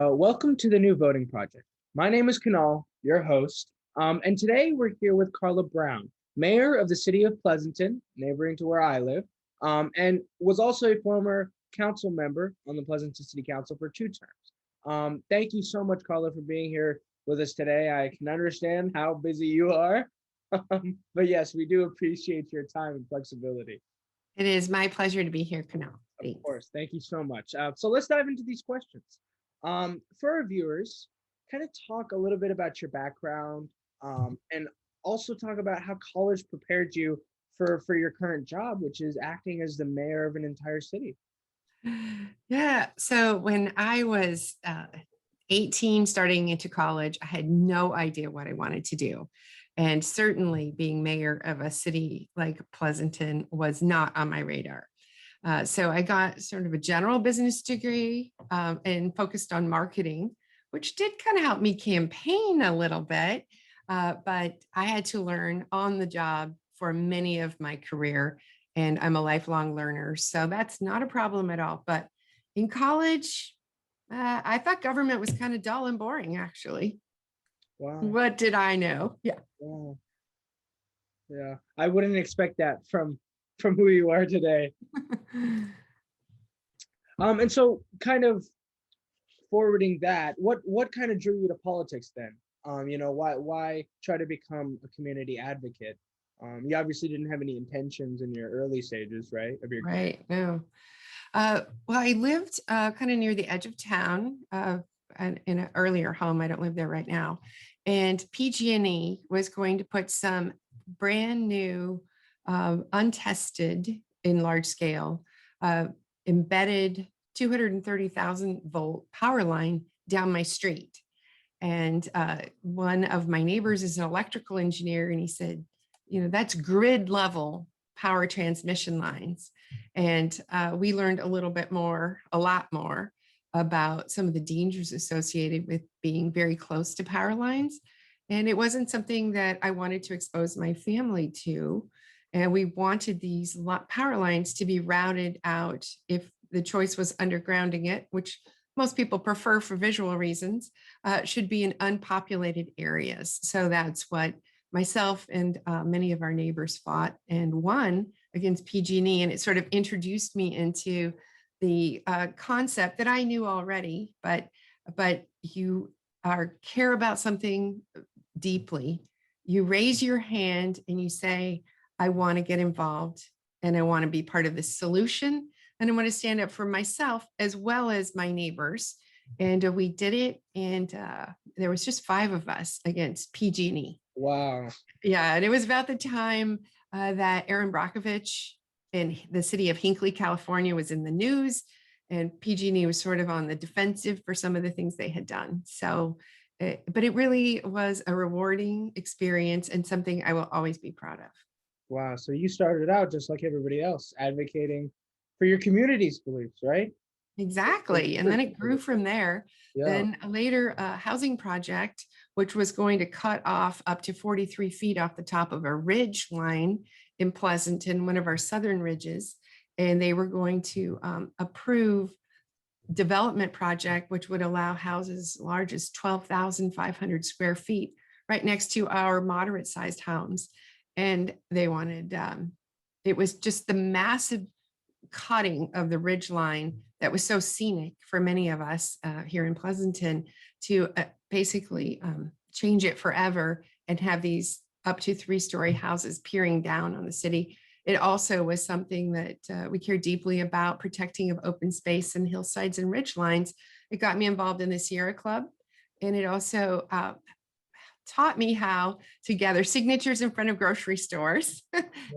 Welcome to the new voting project. My name is Kunal, your host, and today we're here with Karla Brown, mayor of the city of Pleasanton, neighboring to where I live, and was also a former council member on the Pleasanton City Council for 2 terms. Thank you so much, Karla, for being here with us today. I can understand how busy you are, but yes, we do appreciate your time and flexibility. It is my pleasure to be here, Kunal. Of course. Thank you so much. So let's dive into these questions. For our viewers, kind of talk a little bit about your background, and also talk about how college prepared you for your current job, which is acting as the mayor of an entire city. Yeah. So when I was 18, starting into college, I had no idea what I wanted to do. And certainly being mayor of a city like Pleasanton was not on my radar. So I got sort of a general business degree and focused on marketing, which did kind of help me campaign a little bit. But I had to learn on the job for many of my career, and I'm a lifelong learner. So that's not a problem at all. But in college, I thought government was kind of dull and boring, actually. Wow. What did I know? Yeah. Wow. Yeah. I wouldn't expect that from who you are today. And so kind of forwarding that, what kind of drew you to politics then? Why try to become a community advocate? You obviously didn't have any intentions in your early stages, right? Of your career. Right. No. Well, I lived kind of near the edge of town in an earlier home. I don't live there right now. And PG&E was going to put some brand new, untested in large scale, embedded 230,000 volt power line down my street. And one of my neighbors is an electrical engineer, and he said, that's grid level power transmission lines. And we learned a lot more about some of the dangers associated with being very close to power lines. And it wasn't something that I wanted to expose my family to. And we wanted these power lines to be routed out if the choice was undergrounding it, which most people prefer for visual reasons, should be in unpopulated areas. So that's what myself and many of our neighbors fought and won against PG&E, and it sort of introduced me into the concept that I knew already, but you care about something deeply, you raise your hand and you say, I want to get involved and I want to be part of the solution, and I want to stand up for myself as well as my neighbors. And we did it, and there was just 5 of us against PG&E. Wow. Yeah, and it was about the time that Aaron Brockovich in the city of Hinckley, California, was in the news, and PG&E was sort of on the defensive for some of the things they had done. So, but it really was a rewarding experience and something I will always be proud of. Wow. So you started out just like everybody else, advocating for your community's beliefs, right? Exactly. And then it grew from there. Yeah. Then a later housing project, which was going to cut off up to 43 feet off the top of a ridge line in Pleasanton, one of our southern ridges. And they were going to approve development project, which would allow houses large as 12,500 square feet right next to our moderate sized homes. And they wanted, it was just the massive cutting of the ridge line that was so scenic for many of us here in Pleasanton to basically change it forever and have these up to 3-story houses peering down on the city. It also was something that we care deeply about, protecting of open space and hillsides and ridge lines. It got me involved in the Sierra Club, and it also taught me how to gather signatures in front of grocery stores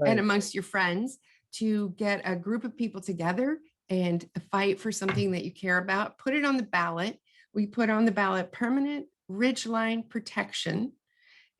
and amongst your friends to get a group of people together and fight for something that you care about. Put it on the ballot. We put on the ballot permanent ridgeline protection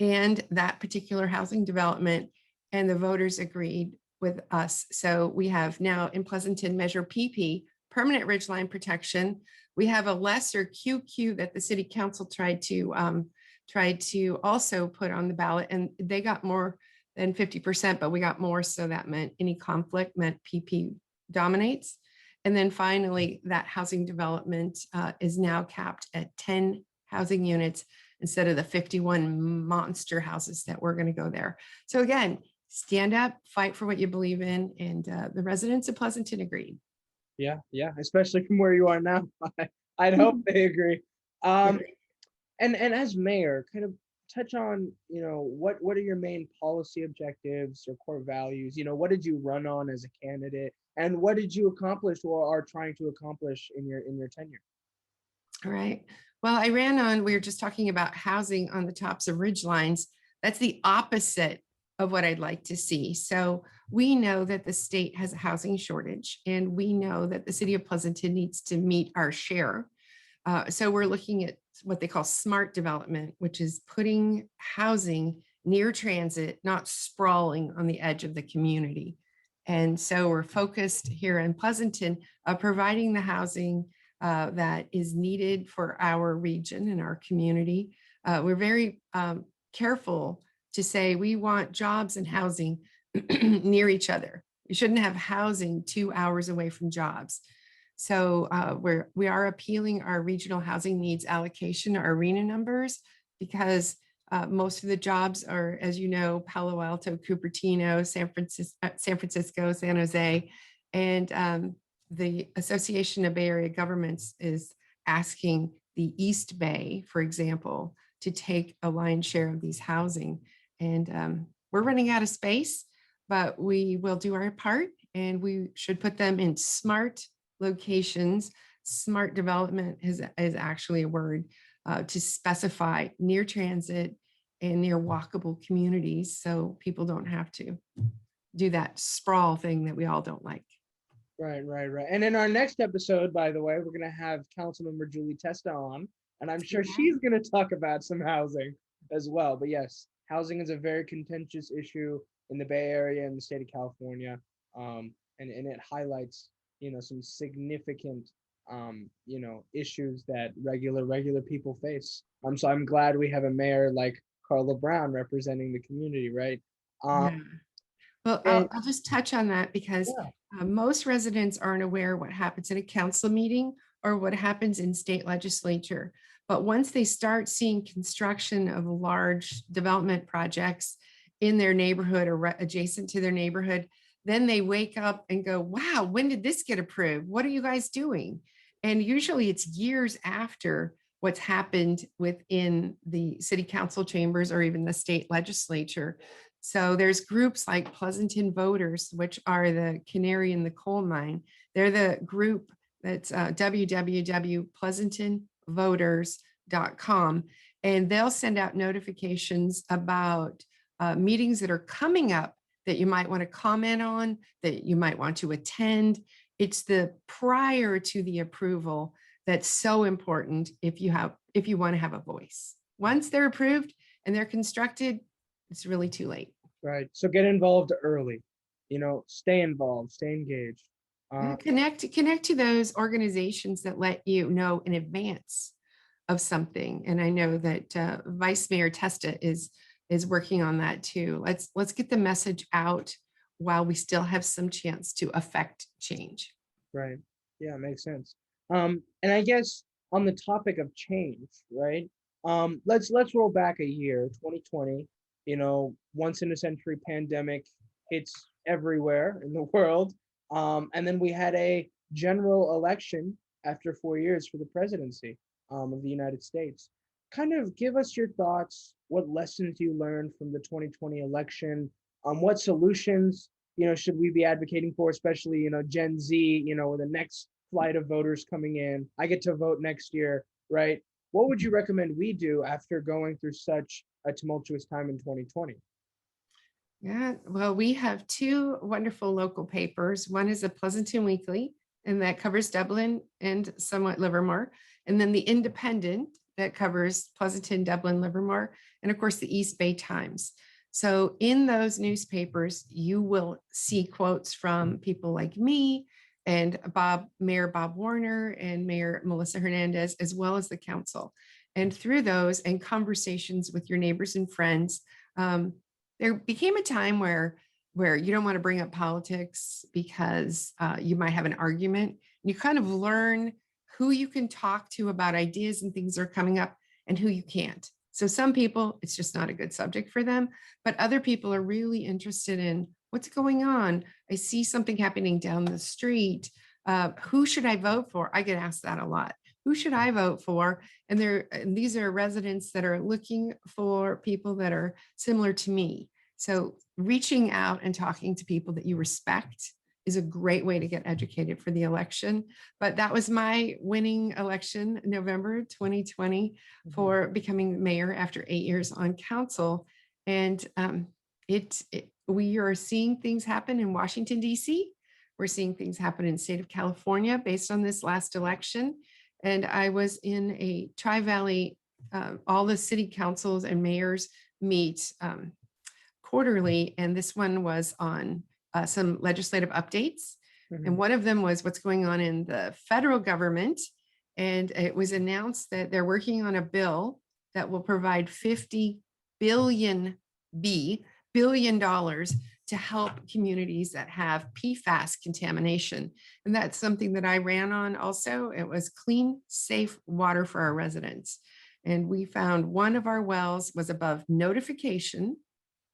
and that particular housing development, and the voters agreed with us. So we have now in Pleasanton Measure PP, permanent ridgeline protection. We have a lesser QQ that the city council tried to also put on the ballot, and they got more than 50%, but we got more. So that meant any conflict meant PP dominates. And then finally, that housing development is now capped at 10 housing units instead of the 51 monster houses that were going to go there. So again, stand up, fight for what you believe in. And the residents of Pleasanton agreed. Yeah, yeah, especially from where you are now. I'd hope they agree. Um, and as mayor, kind of touch on, what are your main policy objectives or core values? What did you run on as a candidate, and what did you accomplish or are trying to accomplish in your tenure? All right. Well, I ran on, we were just talking about housing on the tops of ridgelines. That's the opposite of what I'd like to see. So we know that the state has a housing shortage, and we know that the city of Pleasanton needs to meet our share. So we're looking at what they call smart development, which is putting housing near transit, not sprawling on the edge of the community. And so we're focused here in Pleasanton providing the housing that is needed for our region and our community. We're very careful to say we want jobs and housing near each other. We shouldn't have housing 2 hours away from jobs. So we are appealing our regional housing needs allocation, our arena numbers, because most of the jobs are, as you know, Palo Alto, Cupertino, San Francisco, San Jose, and the Association of Bay Area Governments is asking the East Bay, for example, to take a lion's share of these housing. And we're running out of space, but we will do our part, and we should put them in smart locations. Smart development is actually a word to specify near transit and near walkable communities, so people don't have to do that sprawl thing that we all don't like. Right, right, right. And in our next episode, by the way, we're going to have Councilmember Julie Testa on, and I'm sure she's going to talk about some housing as well. But yes, housing is a very contentious issue in the Bay Area and the state of California, and it highlights, some significant, issues that regular people face. So I'm glad we have a mayor like Karla Brown representing the community, right? Yeah. Well, And I'll just touch on that because yeah, most residents aren't aware what happens in a council meeting or what happens in state legislature. But once they start seeing construction of large development projects in their neighborhood or adjacent to their neighborhood, then they wake up and go, wow, when did this get approved? What are you guys doing? And usually it's years after what's happened within the city council chambers or even the state legislature. So there's groups like Pleasanton Voters, which are the canary in the coal mine. They're the group that's www.pleasantonvoters.com, and they'll send out notifications about meetings that are coming up that you might want to comment on, that you might want to attend. It's the prior to the approval that's so important if you want to have a voice. Once they're approved and they're constructed, it's really too late. right. So get involved early, stay involved, stay engaged. Connect to those organizations that let you know in advance of something. And I know that Vice Mayor Testa is working on that too. Let's get the message out while we still have some chance to affect change. Right. Yeah, makes sense. And I guess on the topic of change, right? Let's roll back a year, 2020, once in a century pandemic hits everywhere in the world. And then we had a general election after 4 years for the presidency of the United States. Kind of give us your thoughts, what lessons you learned from the 2020 election, what solutions, should we be advocating for, especially, Gen Z, with the next flight of voters coming in. I get to vote next year, right? What would you recommend we do after going through such a tumultuous time in 2020? Yeah, well, we have two wonderful local papers. One is a Pleasanton Weekly, and that covers Dublin and somewhat Livermore. And then the Independent that covers Pleasanton, Dublin, Livermore, and of course the East Bay Times. So in those newspapers, you will see quotes from people like me and Mayor Bob Warner and Mayor Melissa Hernandez, as well as the council. And through those and conversations with your neighbors and friends, there became a time where where you don't want to bring up politics because you might have an argument. You kind of learn who you can talk to about ideas and things that are coming up and who you can't. So some people, it's just not a good subject for them, but other people are really interested in what's going on. I see something happening down the street. Who should I vote for? I get asked that a lot. Who should I vote for? And these are residents that are looking for people that are similar to me. So reaching out and talking to people that you respect is a great way to get educated for the election. But that was my winning election, November 2020, for becoming mayor after 8 years on council. And we are seeing things happen in Washington, D.C. We're seeing things happen in the state of California based on this last election. And I was in a Tri-Valley, all the city councils and mayors meet quarterly, and this one was on some legislative updates. And one of them was what's going on in the federal government. And it was announced that they're working on a bill that will provide $50 billion to help communities that have PFAS contamination. And that's something that I ran on also. It was clean, safe water for our residents. And we found one of our wells was above notification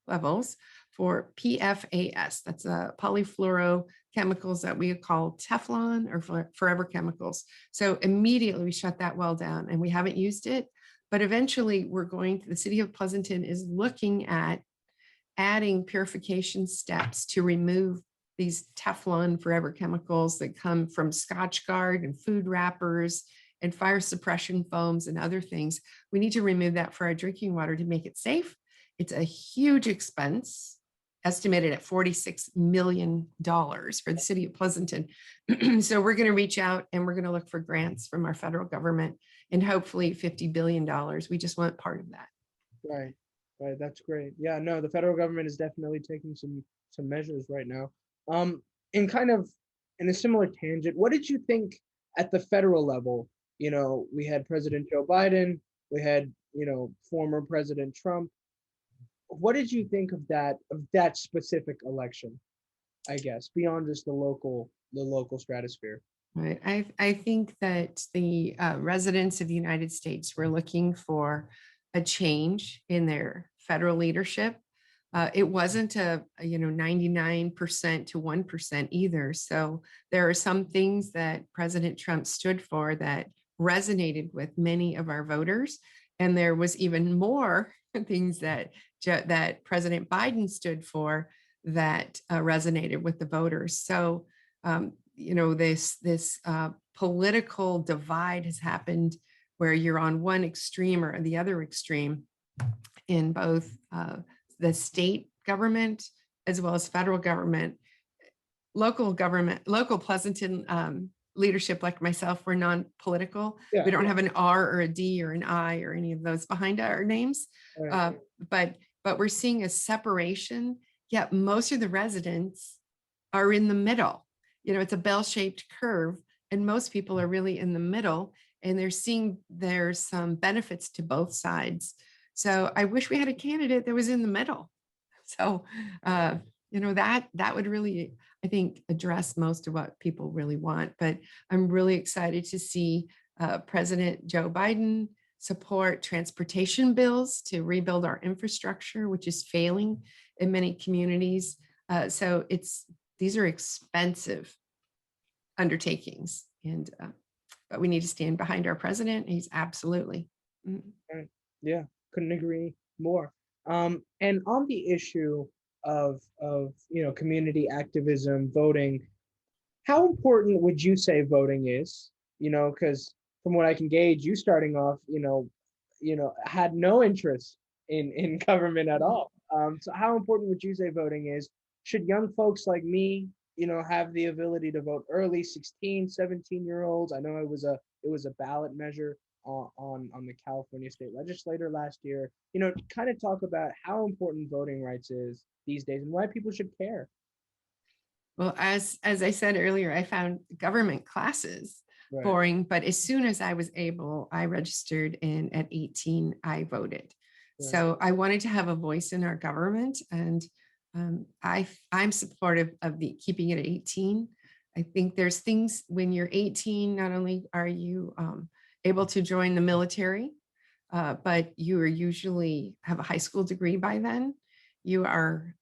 levels for PFAS. That's polyfluorochemicals that we call Teflon or forever chemicals. So immediately we shut that well down, and we haven't used it. But eventually the city of Pleasanton is looking at adding purification steps to remove these Teflon forever chemicals that come from Scotchgard and food wrappers and fire suppression foams and other things. We need to remove that for our drinking water to make it safe. It's a huge expense, estimated at $46 million for the city of Pleasanton. So we're going to reach out and we're going to look for grants from our federal government and hopefully $50 billion. We just want part of that. Right. That's great. Yeah, no, the federal government is definitely taking some measures right now. In kind of in a similar tangent, what did you think at the federal level? We had President Joe Biden, we had, former President Trump. What did you think of that specific election? I guess beyond just the local stratosphere. Right. I think that the residents of the United States were looking for a change in their federal leadership. It wasn't a 99% to 1% either. So there are some things that President Trump stood for that resonated with many of our voters, and there was even more things that President Biden stood for that resonated with the voters. So this political divide has happened where you're on one extreme or the other extreme in both the state government as well as federal government. Local Pleasanton leadership like myself, we're non-political. Yeah, we don't have an R or a D or an I or any of those behind our names. Right. But we're seeing a separation, yet most of the residents are in the middle. It's a bell-shaped curve, and most people are really in the middle, and they're seeing there's some benefits to both sides. So I wish we had a candidate that was in the middle. So, that would really, I think, address most of what people really want. But I'm really excited to see President Joe Biden support transportation bills to rebuild our infrastructure, which is failing in many communities. So these are expensive undertakings, but we need to stand behind our president. He's absolutely. Right. Yeah, couldn't agree more. And on the issue of community activism, voting, how important would you say voting is? Because from what I can gauge, you starting off, had no interest in government at all. So how important would you say voting is? Should young folks like me, have the ability to vote early, 16, 17-year-olds? I know it was a ballot measure on the California state legislature last year. Kind of talk about how important voting rights is these days and why people should care. Well, as I said earlier, I found government classes boring, but as soon as I was able, I registered, and at 18, I voted. Right. So I wanted to have a voice in our government, and I'm supportive of the keeping it at 18. I think there's things when you're 18, not only are you able to join the military, but you are usually have a high school degree by then. You are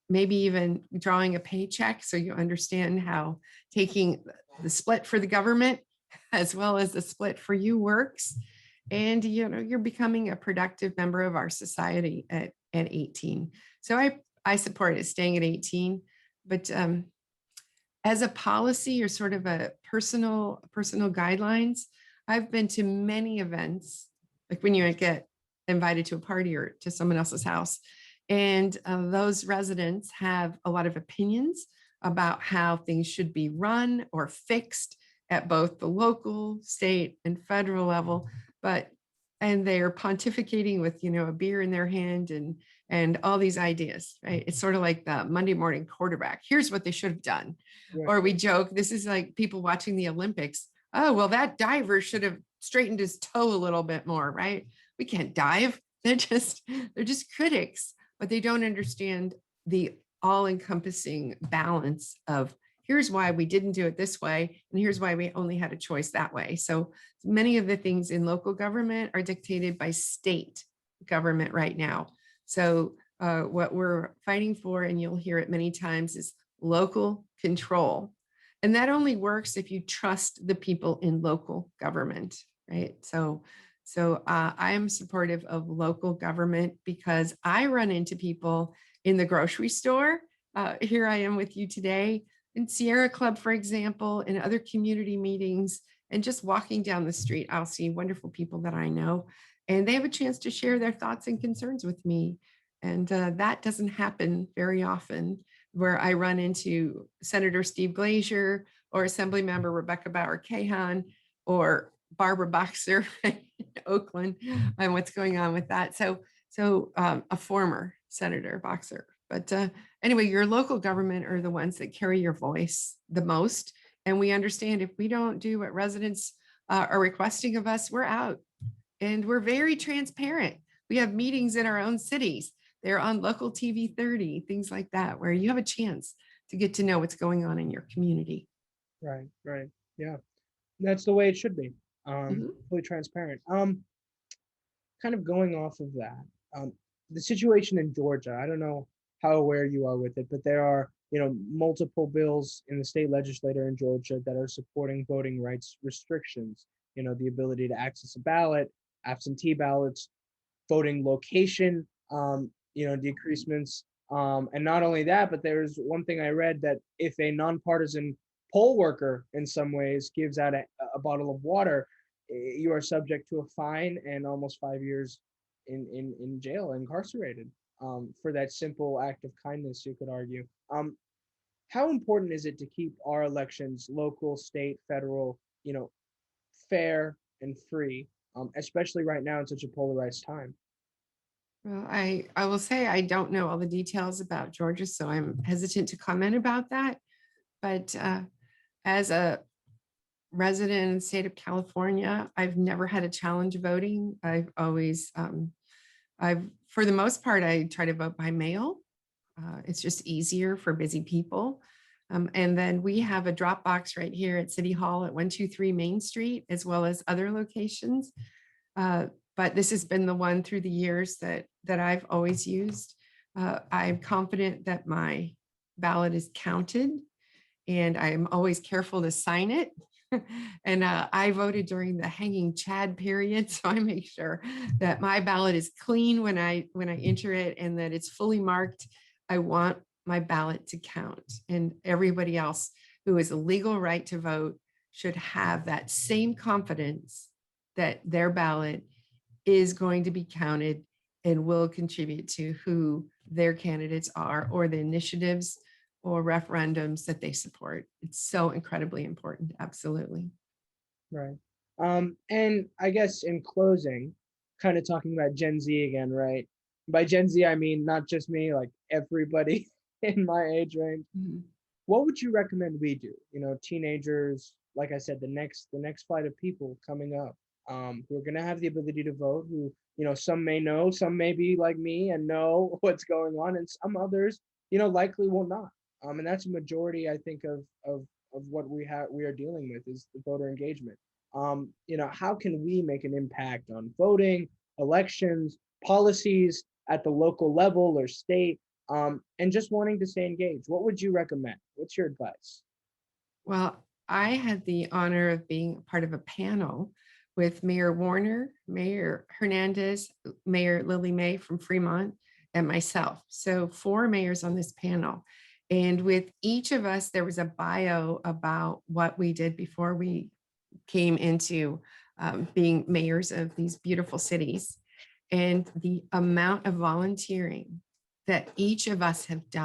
maybe even drawing a paycheck, so you understand how taking the split for the government as well as the split for you works. And you're becoming a productive member of our society at 18. So I support it staying at 18, but as a policy or sort of a personal guidelines, I've been to many events, like when you get invited to a party or to someone else's house, and those residents have a lot of opinions about how things should be run or fixed at both the local, state, and federal level. And they're pontificating with a beer in their hand and all these ideas, right? It's sort of like the Monday morning quarterback. Here's what they should have done. Right. Or we joke, this is like people watching the Olympics. Oh, well, that diver should have straightened his toe a little bit more, right? We can't dive. They're just critics, but they don't understand the all-encompassing balance of here's why we didn't do it this way, and here's why we only had a choice that way. So many of the things in local government are dictated by state government right now. So what we're fighting for, and you'll hear it many times, is local control. And that only works if you trust the people in local government, right? So I'm supportive of local government because I run into people in the grocery store. Here I am with you today in Sierra Club, for example, in other community meetings, and just walking down the street, I'll see wonderful people that I know, and they have a chance to share their thoughts and concerns with me. And that doesn't happen very often, where I run into Senator Steve Glazier or Assemblymember Rebecca Bauer-Cahan or Barbara Boxer in Oakland, and what's going on with that. So a former Senator Boxer. But anyway, your local government are the ones that carry your voice the most. And we understand if we don't do what residents are requesting of us, we're out. And we're very transparent. We have meetings in our own cities. They're on local TV 30, things like that, where you have a chance to get to know what's going on in your community. Right. Yeah. That's the way it should be. Mhm. Fully transparent. Kind of going off of that, the situation in Georgia, I don't know how aware you are with it, but there are, multiple bills in the state legislature in Georgia that are supporting voting rights restrictions, the ability to access a ballot, absentee ballots, voting location, decreasements. And not only that, but there's one thing I read that if a nonpartisan poll worker in some ways gives out a bottle of water, you are subject to a fine and almost 5 years in jail, incarcerated, for that simple act of kindness, you could argue. How important is it to keep our elections, local, state, federal, fair and free, especially right now in such a polarized time? Well, I will say I don't know all the details about Georgia, so I'm hesitant to comment about that. But as a resident in the state of California, I've never had a challenge voting. I've always, for the most part, I try to vote by mail. It's just easier for busy people. And then we have a drop box right here at City Hall at 123 Main Street, as well as other locations. But this has been the one through the years that I've always used. I'm confident that my ballot is counted, and I'm always careful to sign it. And I voted during the hanging Chad period, so I make sure that my ballot is clean when I enter it and that it's fully marked. I want my ballot to count, and everybody else who has a legal right to vote should have that same confidence that their ballot is going to be counted and will contribute to who their candidates are or the initiatives or referendums that they support. It's so incredibly important. Absolutely. Right. And I guess in closing, kind of talking about Gen Z again, right? By Gen Z, I mean not just me, like everybody in my age range. Mhm. What would you recommend we do? Teenagers, like I said, the next flight of people coming up, who are gonna have the ability to vote, who, some may know, some may be like me and know what's going on, and some others likely will not. And that's a majority, I think, of what we are dealing with is the voter engagement. How can we make an impact on voting, elections, policies at the local level or state, and just wanting to stay engaged? What would you recommend? What's your advice? Well, I had the honor of being part of a panel with Mayor Warner, Mayor Hernandez, Mayor Lily May from Fremont, and myself. So 4 mayors on this panel. And with each of us, there was a bio about what we did before we came into being mayors of these beautiful cities. And the amount of volunteering that each of us have done